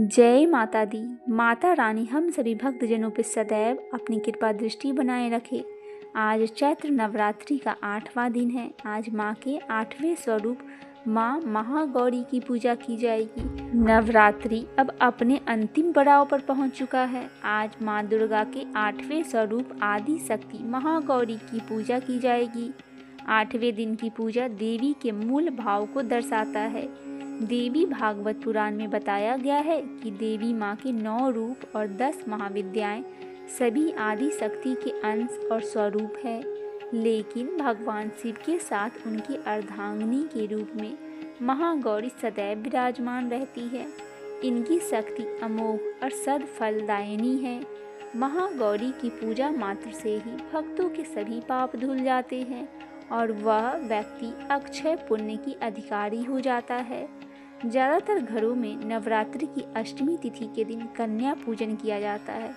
जय माता दी। माता रानी हम सभी भक्तजनों पर सदैव अपनी कृपा दृष्टि बनाए रखे। आज चैत्र नवरात्रि का 8वां दिन है। आज माँ के 8वें स्वरूप माँ महागौरी की पूजा की जाएगी। नवरात्रि अब अपने अंतिम पड़ाव पर पहुँच चुका है। आज माँ दुर्गा के 8वें स्वरूप आदि शक्ति महागौरी की पूजा की जाएगी। 8वें दिन की पूजा देवी के मूल भाव को दर्शाता है। देवी भागवत पुराण में बताया गया है कि देवी माँ के 9 रूप और 10 महाविद्याएं सभी आदि शक्ति के अंश और स्वरूप है, लेकिन भगवान शिव के साथ उनकी अर्धांगिनी के रूप में महागौरी सदैव विराजमान रहती है। इनकी शक्ति अमोघ और सदफलदायिनी है। महागौरी की पूजा मात्र से ही भक्तों के सभी पाप धुल जाते हैं और वह व्यक्ति अक्षय पुण्य की अधिकारी हो जाता है। ज़्यादातर घरों में नवरात्रि की अष्टमी तिथि के दिन कन्या पूजन किया जाता है।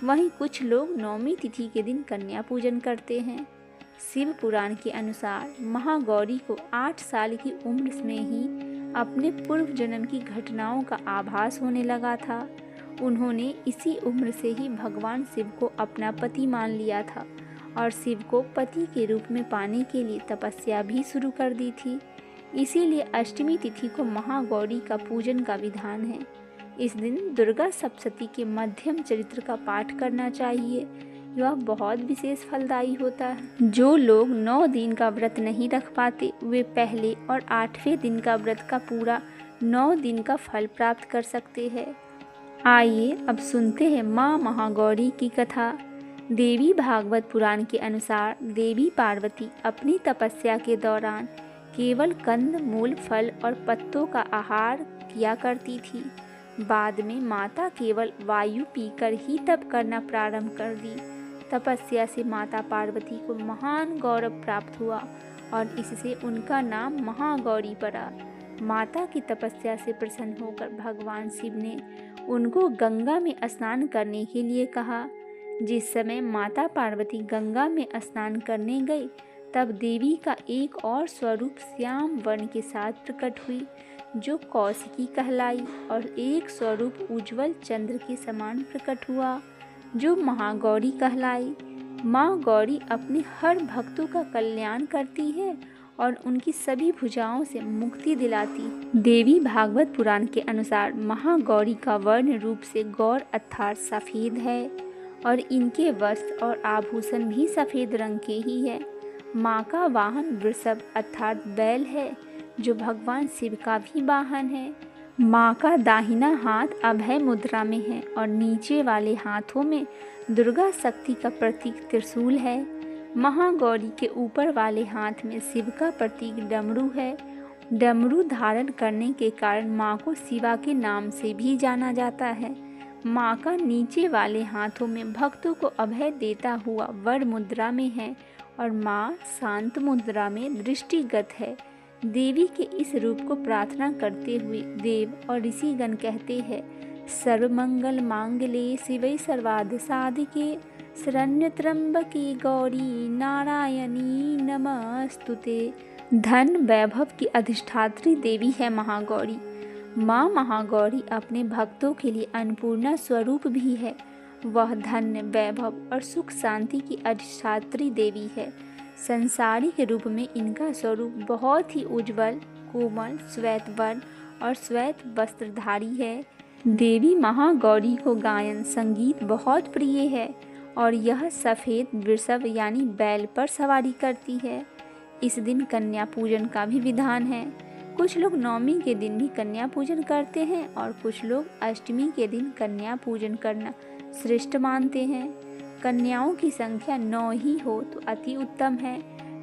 वहीं कुछ लोग नवमी तिथि के दिन कन्या पूजन करते हैं। शिव पुराण के अनुसार महागौरी को 8 साल की उम्र में ही अपने पूर्व जन्म की घटनाओं का आभास होने लगा था। उन्होंने इसी उम्र से ही भगवान शिव को अपना पति मान लिया था और शिव को पति के रूप में पाने के लिए तपस्या भी शुरू कर दी थी। इसीलिए अष्टमी तिथि को महागौरी का पूजन का विधान है। इस दिन दुर्गा सप्तशती के मध्यम चरित्र का पाठ करना चाहिए। यह बहुत विशेष फलदायी होता है। जो लोग 9 दिन का व्रत नहीं रख पाते वे पहले और 8वें दिन का व्रत का पूरा 9 दिन का फल प्राप्त कर सकते हैं। आइए अब सुनते हैं माँ महागौरी की कथा। देवी भागवत पुराण के अनुसार देवी पार्वती अपनी तपस्या के दौरान केवल कंद मूल फल और पत्तों का आहार किया करती थी। बाद में माता केवल वायु पीकर ही तप करना प्रारंभ कर दी। तपस्या से माता पार्वती को महान गौरव प्राप्त हुआ और इससे उनका नाम महागौरी पड़ा। माता की तपस्या से प्रसन्न होकर भगवान शिव ने उनको गंगा में स्नान करने के लिए कहा। जिस समय माता पार्वती गंगा में स्नान करने गई तब देवी का एक और स्वरूप श्याम वर्ण के साथ प्रकट हुई, जो कौशिकी कहलाई, और एक स्वरूप उज्ज्वल चंद्र के समान प्रकट हुआ, जो महागौरी कहलाई। माँ गौरी अपने हर भक्तों का कल्याण करती है और उनकी सभी भुजाओं से मुक्ति दिलाती। देवी भागवत पुराण के अनुसार महागौरी का वर्ण रूप से गौर अर्थात सफ़ेद है और इनके वस्त्र और आभूषण भी सफ़ेद रंग के ही है। माँ का वाहन वृषभ अर्थात बैल है, जो भगवान शिव का भी वाहन है। माँ का दाहिना हाथ अभय मुद्रा में है और नीचे वाले हाथों में दुर्गा शक्ति का प्रतीक त्रिशूल है। महागौरी के ऊपर वाले हाथ में शिव का प्रतीक डमरू है। डमरू धारण करने के कारण माँ को शिवा के नाम से भी जाना जाता है। माँ का नीचे वाले हाथों में भक्तों को अभय देता हुआ वर मुद्रा में है और माँ शांत मुद्रा में दृष्टिगत है। देवी के इस रूप को प्रार्थना करते हुए देव और ऋषिगण कहते हैं, सर्वमंगल मांगल्ये शिवे सर्वार्थ साधिके शरण्य त्र्यंबके गौरी नारायणी नमस्तुते। धन वैभव की अधिष्ठात्री देवी है महागौरी। माँ महागौरी अपने भक्तों के लिए अन्नपूर्णा स्वरूप भी है। वह धन्य वैभव और सुख शांति की अधिष्ठात्री देवी है। संसारिक रूप में इनका स्वरूप बहुत ही उज्ज्वल, कोमल, श्वेत वर्ण और श्वेत वस्त्रधारी है। देवी महागौरी को गायन संगीत बहुत प्रिय है और यह सफ़ेद वृषभ यानी बैल पर सवारी करती है। इस दिन कन्या पूजन का भी विधान है। कुछ लोग नवमी के दिन भी कन्या पूजन करते हैं और कुछ लोग अष्टमी के दिन कन्या पूजन करना श्रेष्ठ मानते हैं। कन्याओं की संख्या 9 ही हो तो अति उत्तम है,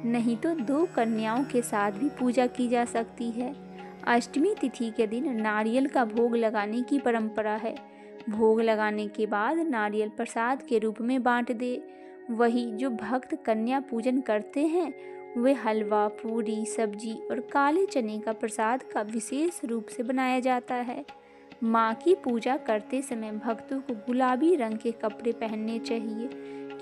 नहीं तो 2 कन्याओं के साथ भी पूजा की जा सकती है। अष्टमी तिथि के दिन नारियल का भोग लगाने की परंपरा है। भोग लगाने के बाद नारियल प्रसाद के रूप में बांट दे। वही जो भक्त कन्या पूजन करते हैं वे हलवा, पूरी, सब्जी और काले चने का प्रसाद का विशेष रूप से बनाया जाता है। माँ की पूजा करते समय भक्तों को गुलाबी रंग के कपड़े पहनने चाहिए,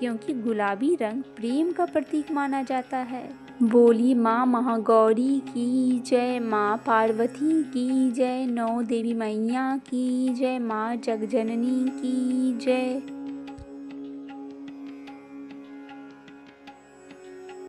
क्योंकि गुलाबी रंग प्रेम का प्रतीक माना जाता है। बोली माँ महागौरी की जय, माँ पार्वती की जय, नौ देवी मैया की जय, माँ जगजननी की जय।